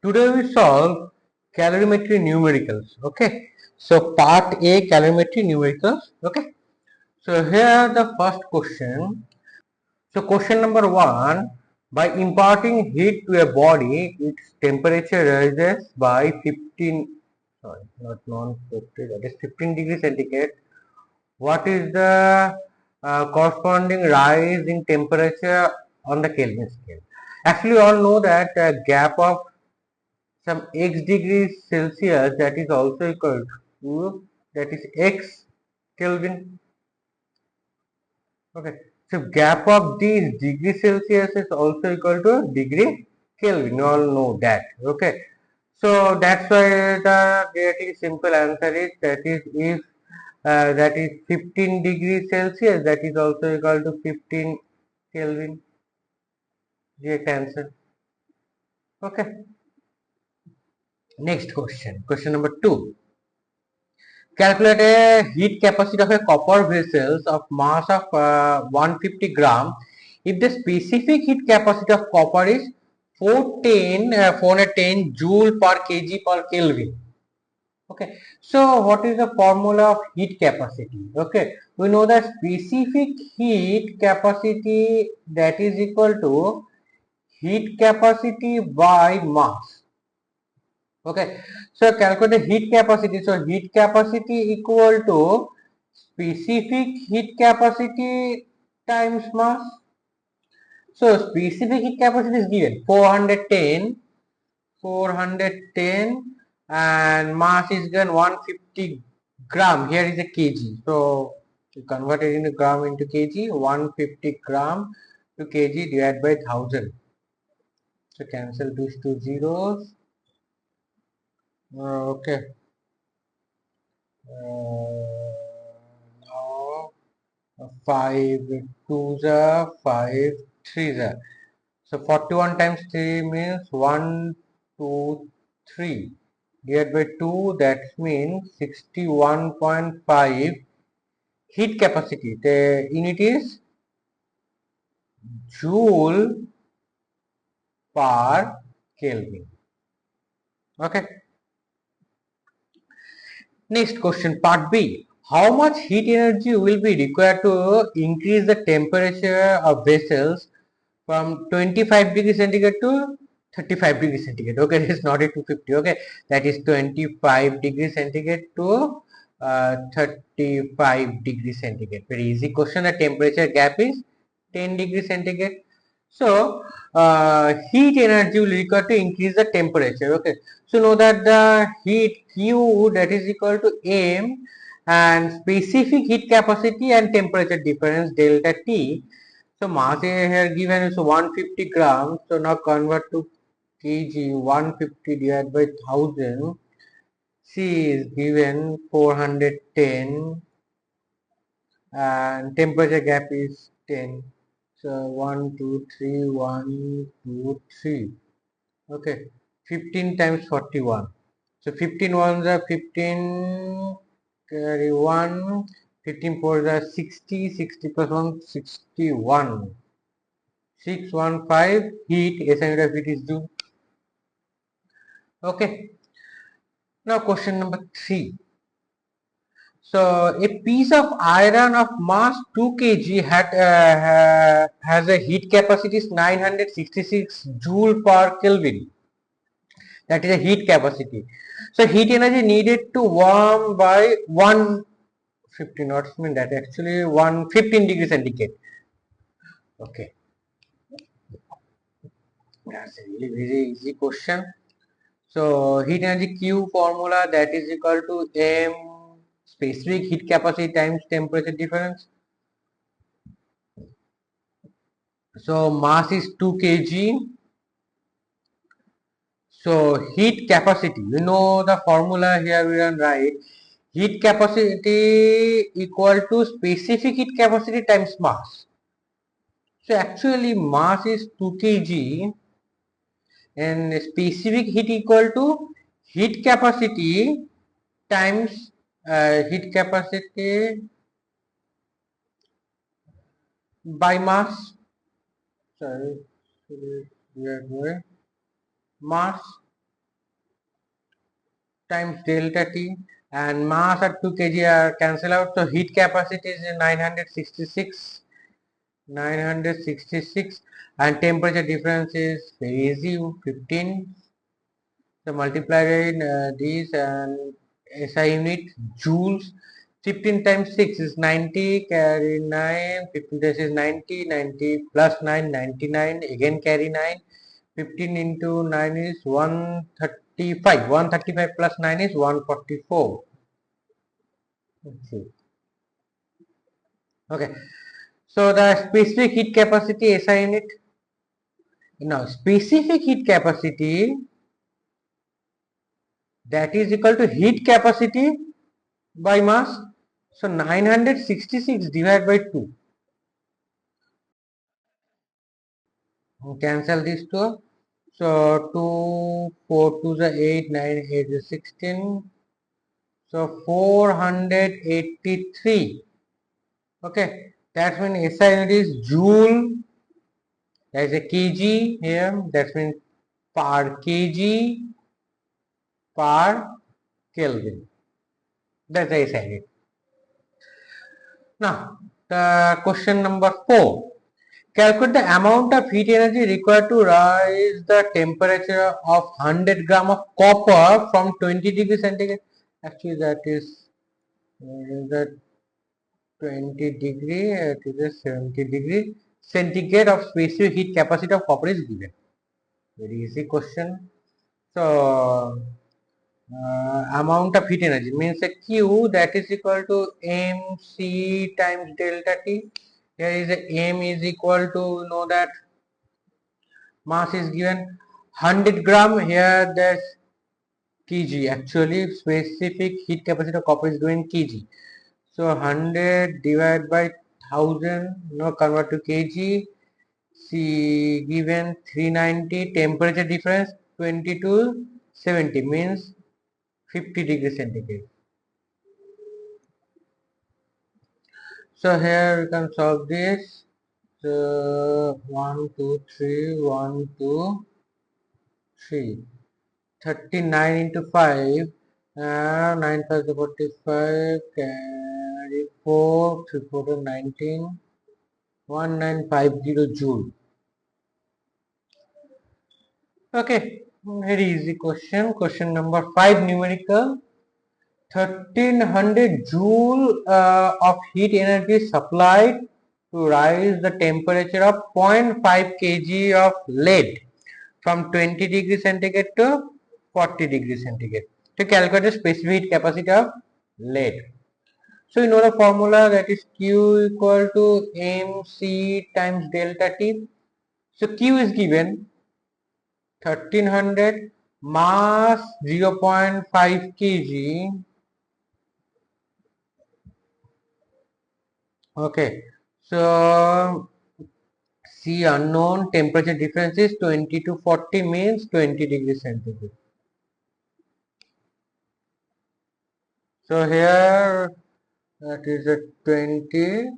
Today we solve calorimetry numericals. Okay, so part A, calorimetry numericals. Okay, so here the first question. So question number one: by imparting heat to a body, its temperature rises by 15. Sorry, not non-50. That is 15 degrees centigrade. What is the corresponding rise in temperature on the Kelvin scale? Actually, we all know that a gap of some x degrees Celsius, that is also equal to, that is x Kelvin. Okay, so gap of these degree Celsius is also equal to degree Kelvin. You all know that. Okay, so that's why the very simple answer is, that is, if that is 15 degrees Celsius, that is also equal to 15 Kelvin. Correct answer. Okay, next question. Question number two. Calculate a heat capacity of a copper vessels of mass of 150 gram if the specific heat capacity of copper is 410 joule per kg per Kelvin. Okay, so what is the formula of heat capacity? Okay, we know that specific heat capacity, that is equal to heat capacity by mass. Okay, so calculate the heat capacity. So heat capacity equal to specific heat capacity times mass. So specific heat capacity is given 410, and mass is given 150 gram. Here is a kg. So you convert it into gram into kg. 150 gram to kg divided by 1000. So cancel these two zeros. Okay. Now 5 twos are 5 threes are. So 41 times 3 means 1, 2, 3. Divided by 2, that means 61.5 heat capacity. The unit is joule per Kelvin. Okay. Next question, part B. How much heat energy will be required to increase the temperature of vessels from 25 degrees centigrade to 35 degrees centigrade? Okay, it's not a 250. Okay, that is 25 degrees centigrade to 35 degrees centigrade. Very easy question. The temperature gap is 10 degrees centigrade. So heat energy will require to increase the temperature. Okay, so know that the heat Q, that is equal to M, and specific heat capacity and temperature difference delta T. So mass here given is 150 grams. So now convert to kg. 150 divided by 1000. C is given 410, and temperature gap is 10. So 1, 2, 3, 1, 2, 3. Okay, 15 times 41. So 15 ones are 15, carry 1, 15 fours are 60, 60 plus 1, 61. 615 heat, SI unit of heat is joule. Okay, now question number 3. So a piece of iron of mass 2 kg has a heat capacity is 966 joule per Kelvin. That is a heat capacity. So heat energy needed to warm by 150 knots, mean that actually 115 degrees centigrade. Okay, that's a really very easy question. So heat energy Q formula, that is equal to M specific heat capacity times temperature difference. So mass is 2 kg. So heat capacity, you know the formula here we can write heat capacity equal to specific heat capacity times mass. So actually mass is 2 kg and specific heat equal to heat capacity times heat capacity by mass. Sorry, we are going mass. times delta T, and mass at 2 kg are cancel out. So heat capacity is 966 and temperature difference is very easy, 15. So multiply these and SI unit joules. 15 times 6 is 90, carry 9, 15 times is 90, 90 plus 9, 99, again carry 9, 15 into 9 is 135, 135 plus 9 is 144. Okay, so the specific heat capacity SI unit. Now specific heat capacity, that is equal to heat capacity by mass. So 966 divided by 2. Cancel these two. So 2, 4 to the 8, 9, 8 is 16. So 483. Okay, that means SI unit is joule. There is a kg here. That means per kg per Kelvin. That's the SI unit. Now, the question number 4. Calculate the amount of heat energy required to rise the temperature of 100 gram of copper from 20 degrees centigrade. Actually, that is the 20 degree, it is a 70 degree centigrade of specific heat capacity of copper is given. Very easy question. So, amount of heat energy means a Q that is equal to mc times delta T. Here is a m is equal to, know that mass is given 100 gram. Here there's kg. Actually specific heat capacity of copper is given kg. So 100 divided by 1000, now convert to kg. C given 390. Temperature difference 20 to 70 means 50 degrees centigrade. So here we can solve this. So 1, 2, 3, 1, 2, 3. 39 into 5, 9 5 is 45, carry 4, 3 4 to 19, 1950 joule. Okay, very easy question. Question number 5 numerical. 1300 joule of heat energy supplied to rise the temperature of 0.5 kg of lead from 20 degrees centigrade to 40 degrees centigrade to calculate the specific heat capacity of lead. So you know the formula, that is Q equal to mc times delta T. So Q is given 1300, mass 0.5 kg. Okay, so C unknown, temperature difference is 20 to 40 means 20 degrees centigrade. So here that is a 20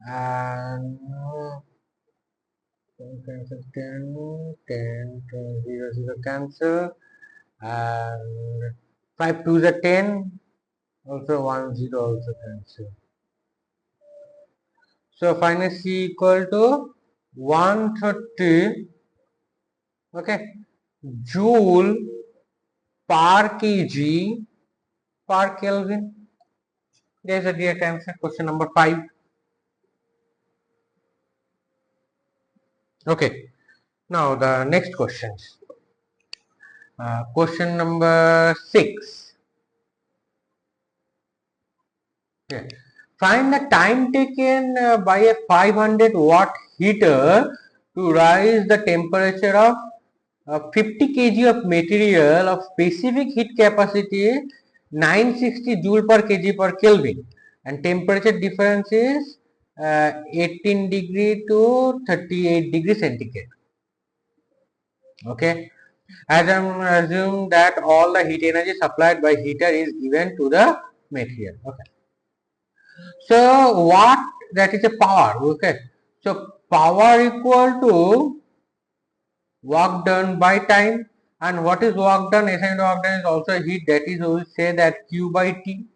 and 10, 10, 0, 0 cancel, and 5 2 is a 10, also 1 0 also cancel. So finally C equal to 130, okay, joule per kg per Kelvin. There is a direct answer. Question number 5. Okay, now the next questions. Question number 6. Okay. Find the time taken by a 500 watt heater to rise the temperature of 50 kg of material of specific heat capacity 960 joule per kg per Kelvin, and temperature difference is 18 degree to 38 degree centigrade. Okay, as I assume that all the heat energy supplied by heater is given to the material. Okay, so what, that is a power. Okay, so power equal to work done by time. And what is work done? SI into work done is also heat, that is we will say that Q by T.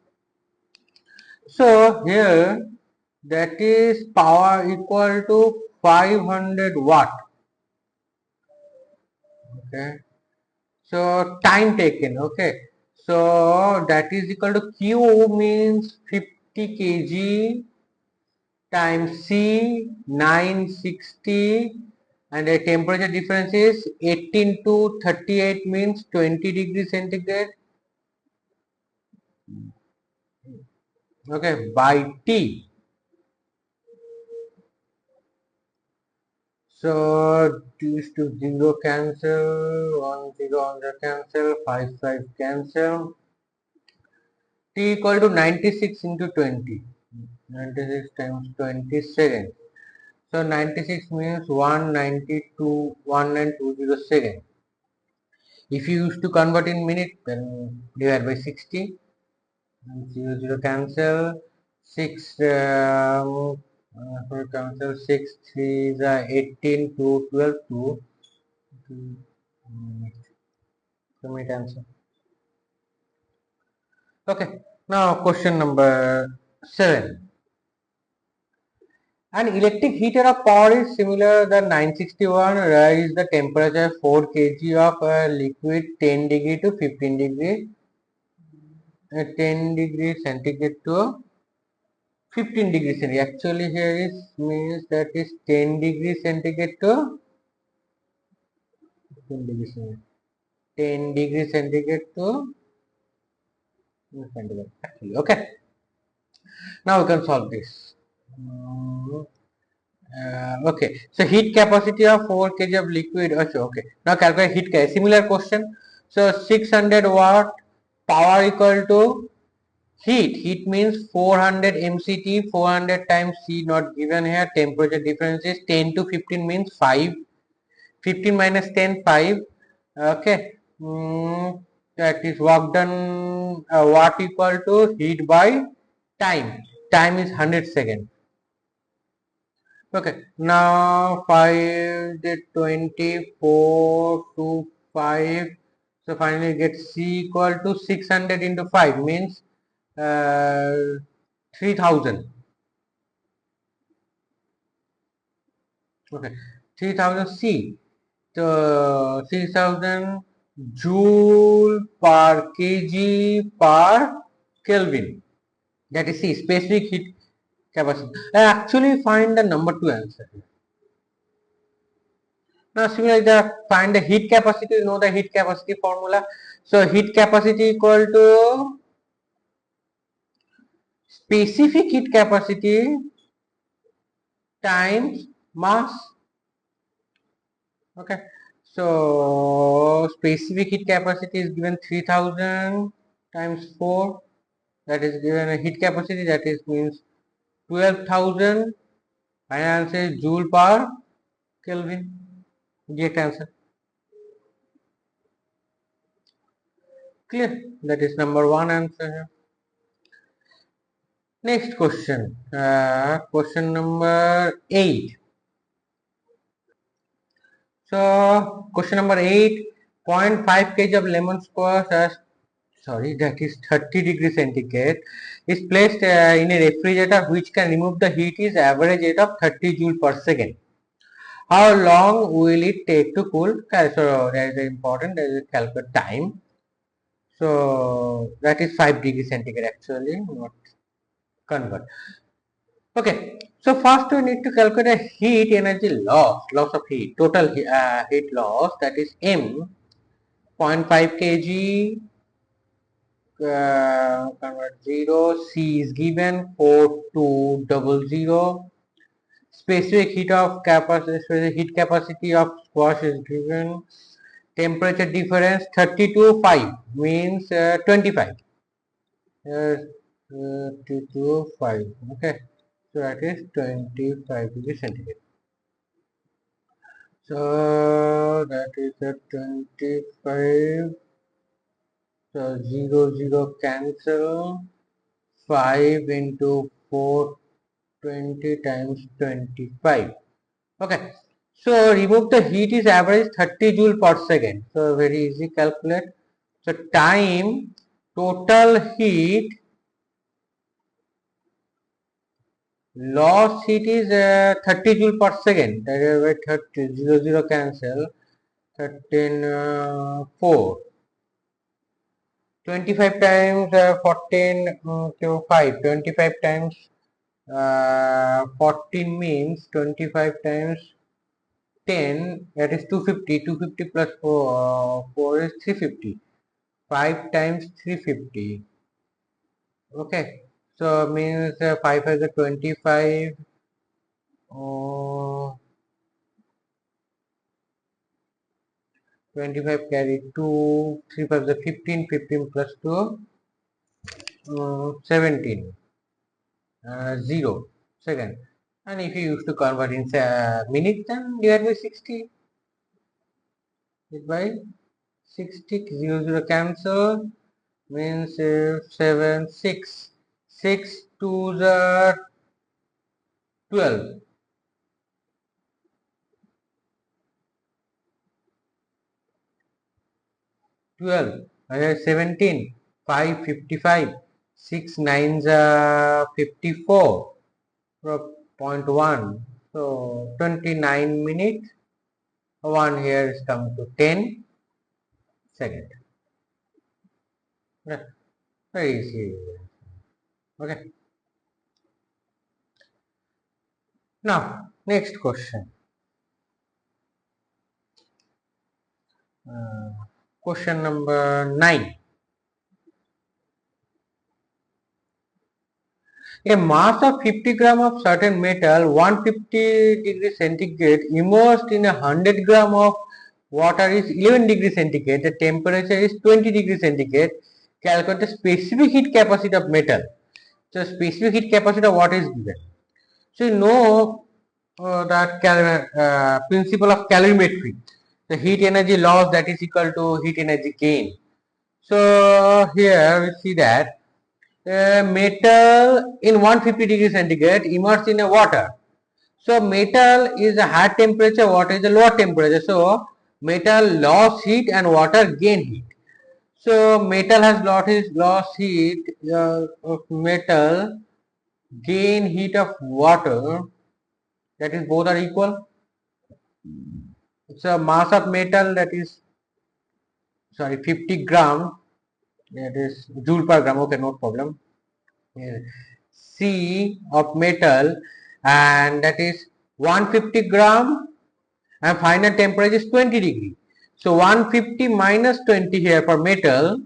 So here that is power equal to 500 watt. Okay. So time taken. Okay. So that is equal to Q means 50 kg times C 960, and the temperature difference is 18 to 38 means 20 degrees centigrade. Okay, by T. So these two zero cancel, 1 0 cancel, 5 cancel. T equal to 96 into 20. 96 times 20 seconds. So 96 means 192, 1920 seconds. If you used to convert in minute, then divide by 60. 0 cancel. 6 cancel 6 3 is 18 to 12 to minute answer. Okay, now question number 7. An electric heater of power is similar than 961. Raise the temperature 4 kg of a liquid 10 degree to 15 degree, 10 degree centigrade to 15 degree centigrade. Actually here is means that is 10 degree centigrade to 15 degree centigrade. 10 degree centigrade to centigrade. Actually, okay. Now we can solve this. Okay, so heat capacity of 4 kg of liquid. Okay, now calculate heat capacity. Similar question. So 600 watt power equal to heat. Heat means 400 mct. 400 times C not given here. Temperature difference is 10 to 15 means 5. 15 minus 10 5. Okay, that is work done. Watt equal to heat by time. Time is 100 seconds. Okay, now 5 did 24 to 5. So finally get C equal to 600 into 5 means 3000. Okay, 3000 C. So 3000 joule per kg per Kelvin. That is C, specific heat capacity. I actually find the number 2 answer. Now similarly, find the heat capacity. You know the heat capacity formula. So heat capacity equal to specific heat capacity times mass. Okay. So specific heat capacity is given 3000 times 4. That is given a heat capacity, that is means 12,000. Final answer is joule per Kelvin. Direct answer. Clear? That is number 1 answer here. Next question. Question number 8. So question number 8. 0.5 kg of lemon squash as that is 30 degrees centigrade is placed in a refrigerator which can remove the heat is average rate of 30 joule per second. How long will it take to cool? So that is important. That is calculate time. So that is 5 degrees centigrade actually, not convert. Okay. So first we need to calculate heat energy loss of heat, total heat loss, that is M. 0.5 kg convert 0. C is given 4200. Specific heat of capacity, specific heat capacity of squash is given. Temperature difference 30 to 5 means 25. 30 to 5. Okay, so that is 25 degrees centigrade. So that is a 25. So 0 cancel. 5 into 420 times 25. Okay, So remove the heat is average 30 joule per second. So very easy calculate. So time total heat loss heat is 30 joule per second. That is by 30 0 cancel 13 4. 25 times 14 to 5. 25 times 14 means 25 times 10, that is 250. 250 plus 4 is 350. 5 times 350. Okay. So means 5 has a 25. Uh, 25 carry 2. 3 plus the 15. 15 plus 2. 17. 0 second. And if you used to convert in minutes, then divide by 60. Divide by 60. 0 cancel. Means 7 6 6 to the 12 12 17 5 55 6 9s 54 point 1, so 29 minutes. One here is come to 10 second. Very easy. Okay. Now next question. Question number 9. A mass of 50 gram of certain metal 150 degree centigrade immersed in 100 gram of water is 11 degree centigrade. The temperature is 20 degree centigrade. Calculate the specific heat capacity of metal. So specific heat capacity of what is given. So you know that principle of calorimetry. The heat energy loss that is equal to heat energy gain. So here we see that metal in 150 degree centigrade immersed in a water. So metal is a high temperature, water is a lower temperature. So metal loss heat and water gain heat. So metal has lost heat of metal, gain heat of water, that is both are equal. So mass of metal, that is 50 gram, that is joule per gram. Okay, no problem. C of metal, and that is 150 gram, and final temperature is 20 degree. So 150 minus 20 here for metal,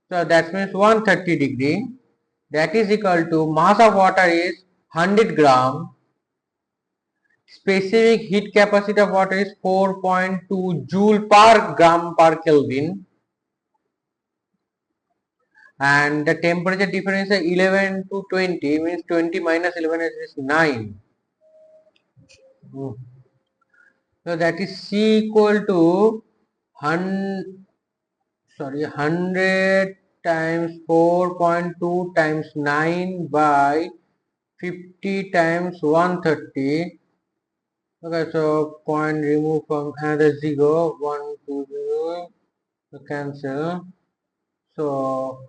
so that means 130 degree. That is equal to mass of water is 100 gram. Specific heat capacity of water is 4.2 joule per gram per Kelvin, and the temperature difference is 11 to 20, means 20 minus 11 is 9. So that is C equal to 100 times 4.2 times 9 by 50 times 130. Okay, so point remove from another 0, 1, 2, 0, so cancel. So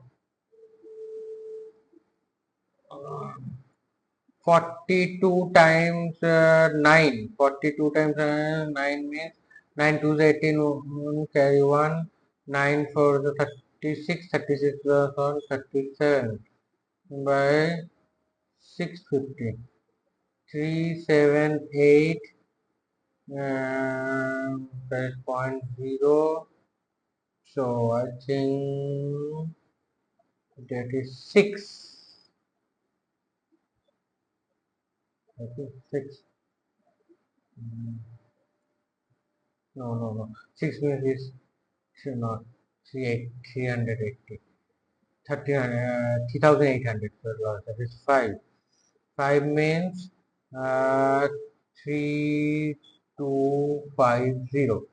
42 times 9. 42 times 9 means 9 to the 18, carry 1, 9 for the 36, 36 plus 1, 37 by 650. 378 that is 0.0. So I think that is 6. I think 6. No. 6 means is not 380. 3,800. So that is 5. 5 means 3250.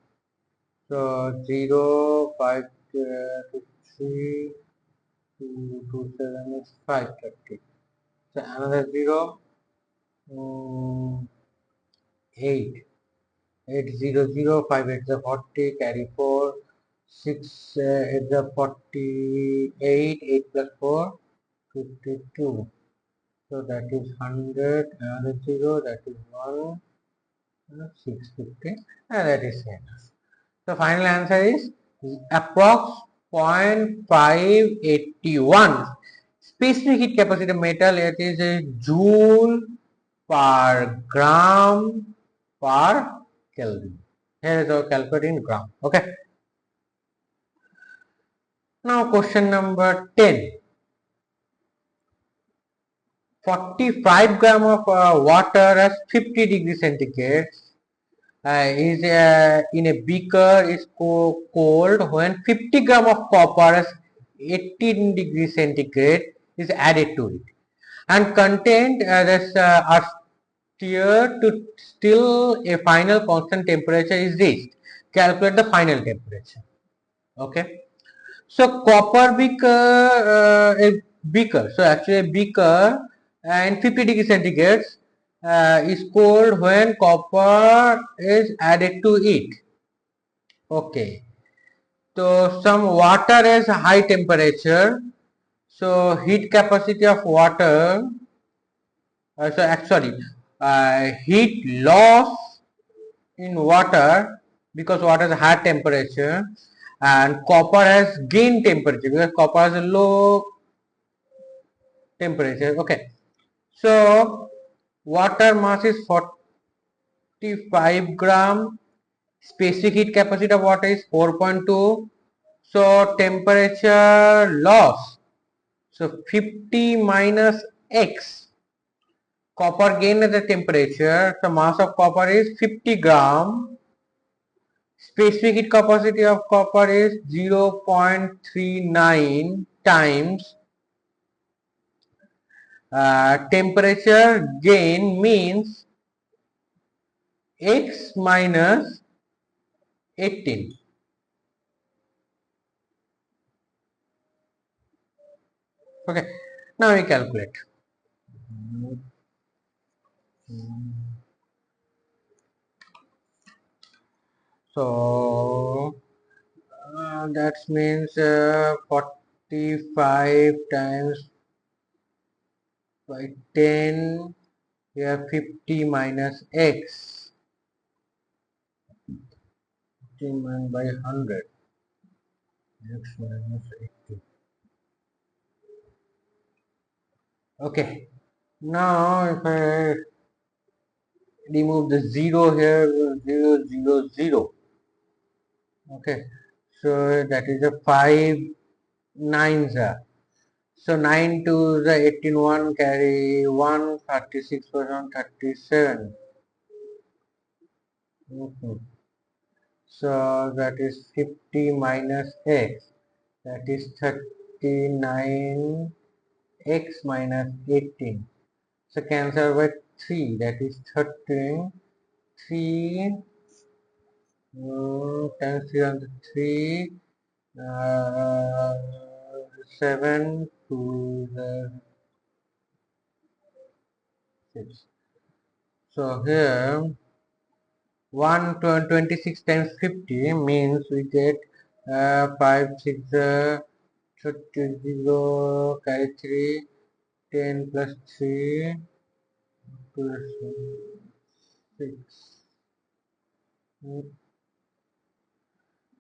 So 0, 5, 3, 2, 2, 7 is 530. So another 0, 8. 800, 5 8 the 40, carry 4, 6 8 the 48, 8 plus 4, 52. So that is 100, another 0, that is 1, 650, and that is same. The final answer is approx 0.581. Specific heat capacity of metal, it is a joule per gram per Kelvin. Here is our calculated in gram. Okay. Now question number 10. 45 gram of water at 50 degrees centigrade is in a beaker is cold when 50 gram of copper at 18 degrees centigrade is added to it, and contained are stirred to still a final constant temperature is reached. Calculate the final temperature. Okay. So copper beaker, a beaker. So actually a beaker and 50 degree centigrade is cold when copper is added to it. Okay. So some water is high temperature. So heat capacity of water. So actually heat loss in water, because water is high temperature, and copper has gain temperature because copper has a low temperature. Okay, so water mass is 45 gram, specific heat capacity of water is 4.2, so temperature loss, so 50 minus x, copper gain at the temperature, so mass of copper is 50 gram. Specific heat capacity of copper is 0.39 times temperature gain means x minus 18. Okay, now we calculate. So that means 45 times by 10, we have 50 minus x, 50 by 100, x minus 80. Okay, now if I remove the 0 here, 0 0 0. Okay, so that is a 5 nines are. So 9 to the 18, 1 carry 1, 36 for 37. So that is 50 minus x, that is 39 x minus 18. So cancel by 3, that is 13, 3 times 3 on the 3, 7 to the 6. So here 126 times 50 means we get 5 6 30 0 carry 3, 10 plus 3 plus 6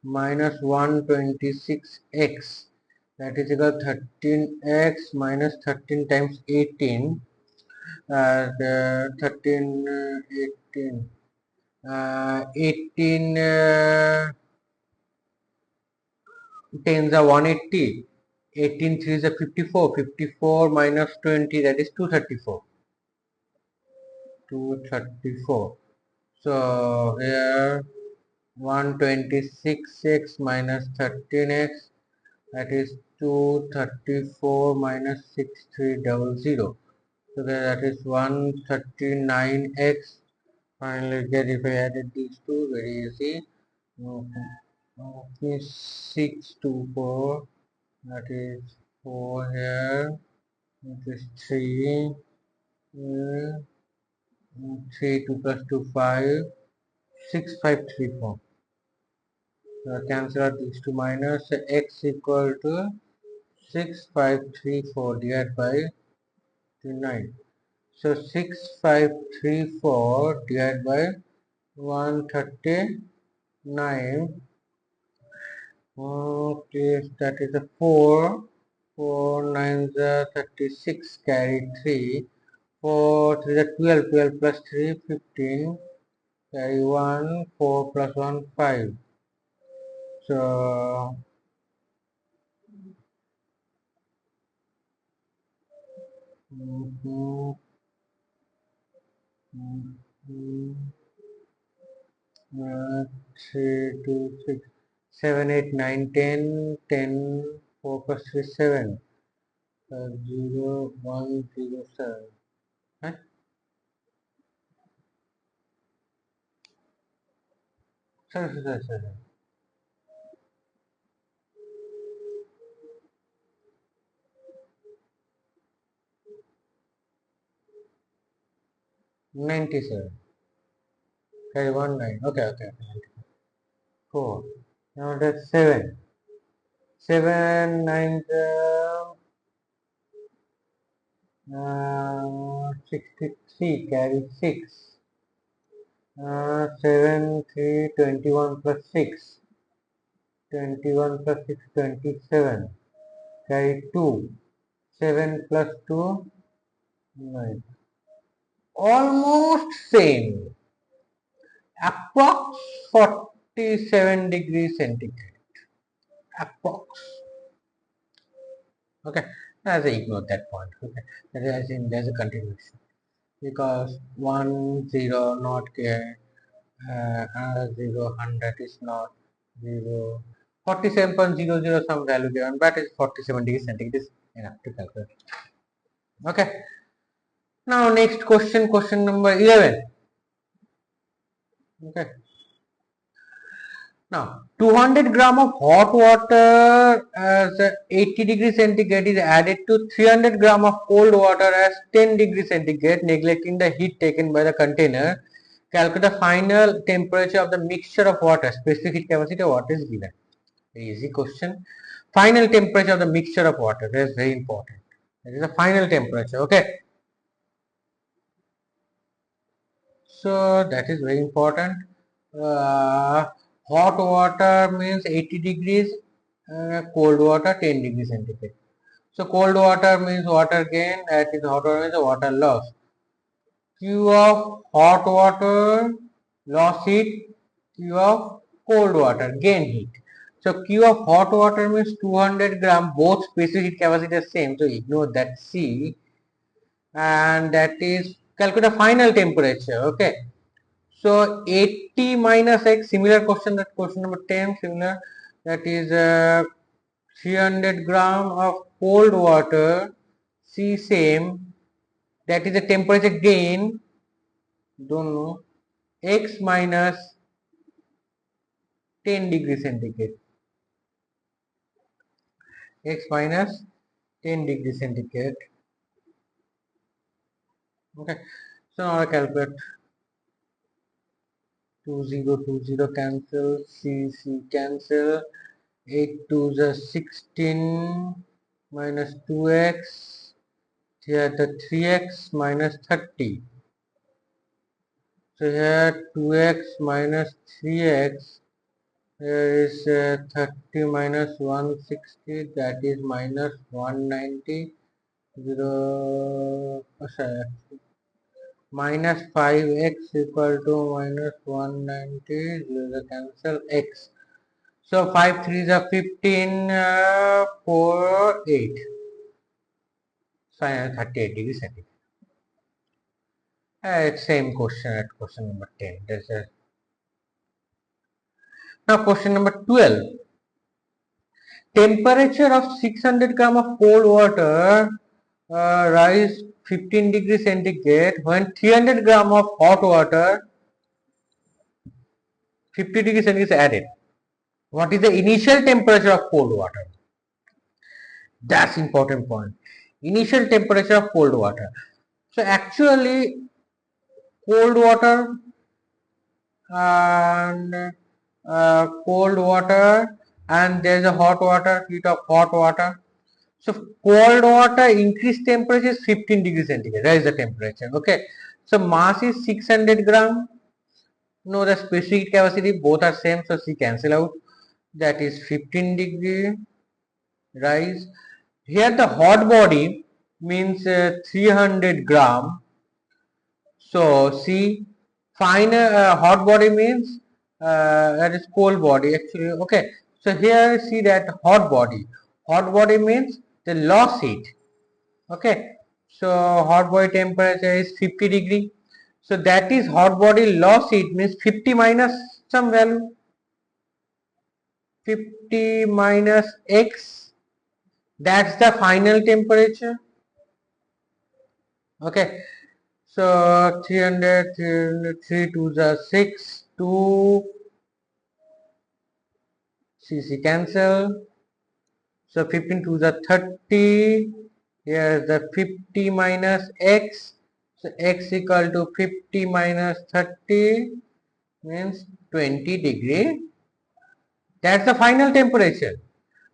minus 126x, that is equal 13x minus 13 times 18, the 13 18 18 tens are 180, 18 threes are 54, 54 minus 20, that is 234, 234. So here 126x minus 13x, that is 234 minus 6300. So that is 139x. Finally get, if I added these two, very easy. Okay, 624, that is 4 here, that is 3 here, 3 2 plus 2 5, 6534. Cancel out these two minus x equal to 6534 divided by 9. So 6534 divided by 139. Okay, that is a 4. 4 9s are 36, carry 3. 4 3 is 12, 12 plus 3 15, carry 1, 4 plus 1 5. So mhm, mhm, 3 2 6 7 8 9 10 10 4 plus 3 7 0 1 0 7. Right? Sorry. 97. Carry 1 9. Okay. 4. Now that's 7. 7 9 63, carry 6. 7 3 21 plus 6. 21 plus 6 27. Carry 2. 7 plus 2 9. Almost same. Approx 47 degrees centigrade. Approx. Okay. As I ignore that point. Okay. That is, as in there's a continuation. Because 1 0 not here, another 0 100 is not 0, 47.00 some value given, but it's 47 degrees centigrade is enough to calculate. Okay. Now next question number 11. Okay. Now 200 gram of hot water as 80 degrees centigrade is added to 300 gram of cold water as 10 degrees centigrade, neglecting the heat taken by the container. Calculate the final temperature of the mixture of water. Specific heat capacity of water is given. Very easy question. Final temperature of the mixture of water. That is very important. That is the final temperature. Okay. So that is very important. Uh, Hot water means 80 degrees, cold water 10 degrees centigrade. So cold water means water gain, that is hot water means water loss. Q of hot water loss heat, Q of cold water gain heat. So Q of hot water means 200 gram, both specific heat capacity is same, so ignore that C, and that is calculate the final temperature. Okay. So 80 minus x, similar question, that question number 10, similar, that is 300 gram of cold water, C same, that is the temperature gain, don't know, x minus 10 degrees centigrade, x minus 10 degrees centigrade. Okay, so now I calculate 20 cancel, C cancel, 8 to the 16 minus 2x, here the 3x minus 30. So here 2x minus 3x, here is 30 minus 160, that is minus 190, 0, sorry, minus 5x equal to minus 190, 0 cancel x. So 5 3s are 15, 4 8, 38 degrees centigrade. It's same question at question number 10. Now question number 12. Temperature of 600 gram of cold water rise 15 degrees centigrade when 300 gram of hot water 50 degrees centigrade is added. What is the initial temperature of cold water? That's important point. Initial temperature of cold water. So actually cold water and cold water, and there is a hot water, heat of hot water. So cold water increased temperature is 15 degrees centigrade. That is the temperature. Okay. So mass is 600 gram. No, the specific capacity both are same. So C cancel out. That is 15 degree rise. Here the hot body means 300 gram. So see, final hot body means that is cold body actually. Okay. So here see that hot body. Hot body means the loss heat. Okay. So hot body temperature is 50 degree. So that is hot body loss heat means 50 minus some value. 50 minus X. That's the final temperature. Okay. So 300, 3 to the 6, 2, CC cancel. So 15 to the 30. Here is the 50 minus X. So X equal to 50 minus 30 means 20 degree. That's the final temperature.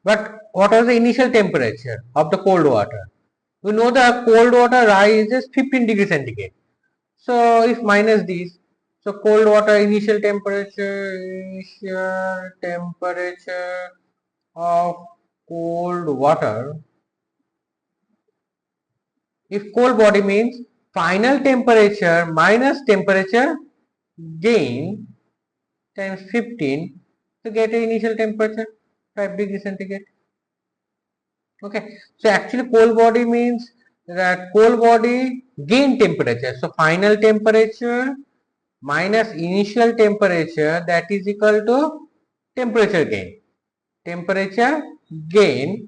But what was the initial temperature of the cold water? We know the cold water rises 15 degrees centigrade. So if minus these, so cold water initial temperature of cold water. If cold body means final temperature minus temperature gain times 15 to get an initial temperature 5 degrees centigrade. Okay, so actually cold body means that cold body gain temperature. So final temperature minus initial temperature, that is equal to temperature gain. Temperature gain,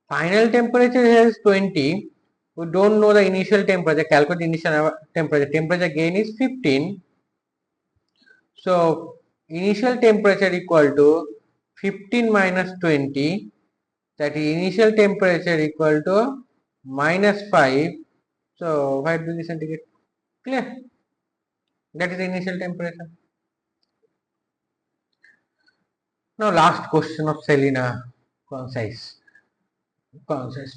final temperature here is 20. We don't know the initial temperature, calculate initial temperature. Temperature gain is 15. So initial temperature equal to 15 minus 20, that is initial temperature equal to minus 5. So 5 degrees centigrade. Clear? That is the initial temperature. Now last question of Selena concise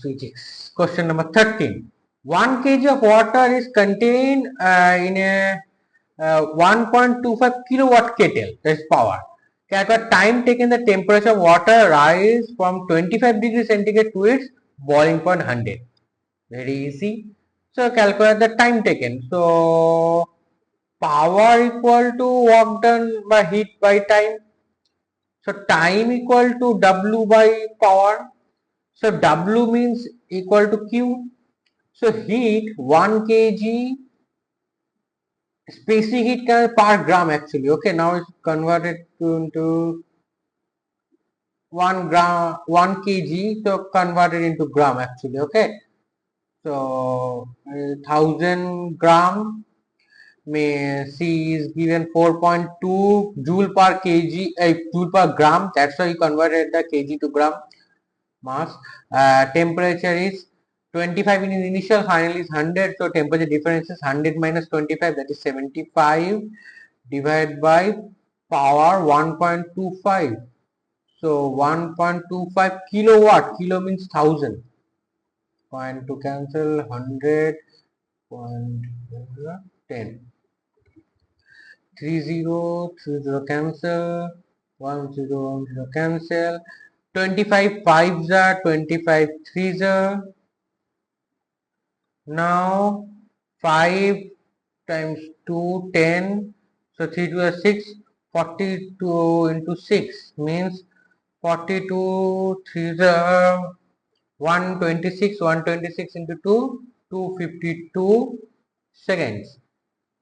physics. Question number 13. 1 kg of water is contained in a 1.25 kilowatt kettle. That is power. Calculate time taken the temperature of water rise from 25 degrees centigrade to its boiling point 100. Very easy. So calculate the time taken. So power equal to work done by heat by time. So time equal to W by power. So W means equal to Q. So heat 1 kg specific heat per gram actually. Okay, now it's converted into 1 kg. So converted into gram actually. Okay, so 1000 gram. May C is given 4.2 joule per kg, joule per gram. That's why you converted the kg to gram. Mass. Temperature is 25 in initial, final is 100. So temperature difference is 100 minus 25, that is 75 divided by power 1.25. So 1.25 kilowatt. Kilo means 1000. Point to cancel 100. 10. 30 cancel. 10 cancel. 25 5s are 25 3s are. Now 5 times 2 10. So 3 to the 6, 42 into 6 means 42 3 the 126, 126 into 2, 252 seconds.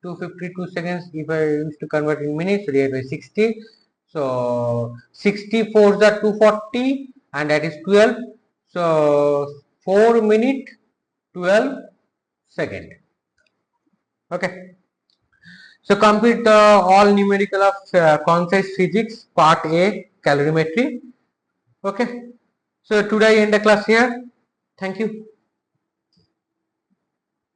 252 seconds if I used to convert in minutes, divided by 60. So 64 is 240 and that is 12. So 4 minute 12 second. Okay. So complete all numerical of concise physics part A calorimetry. Okay. So today I end the class here. Thank you.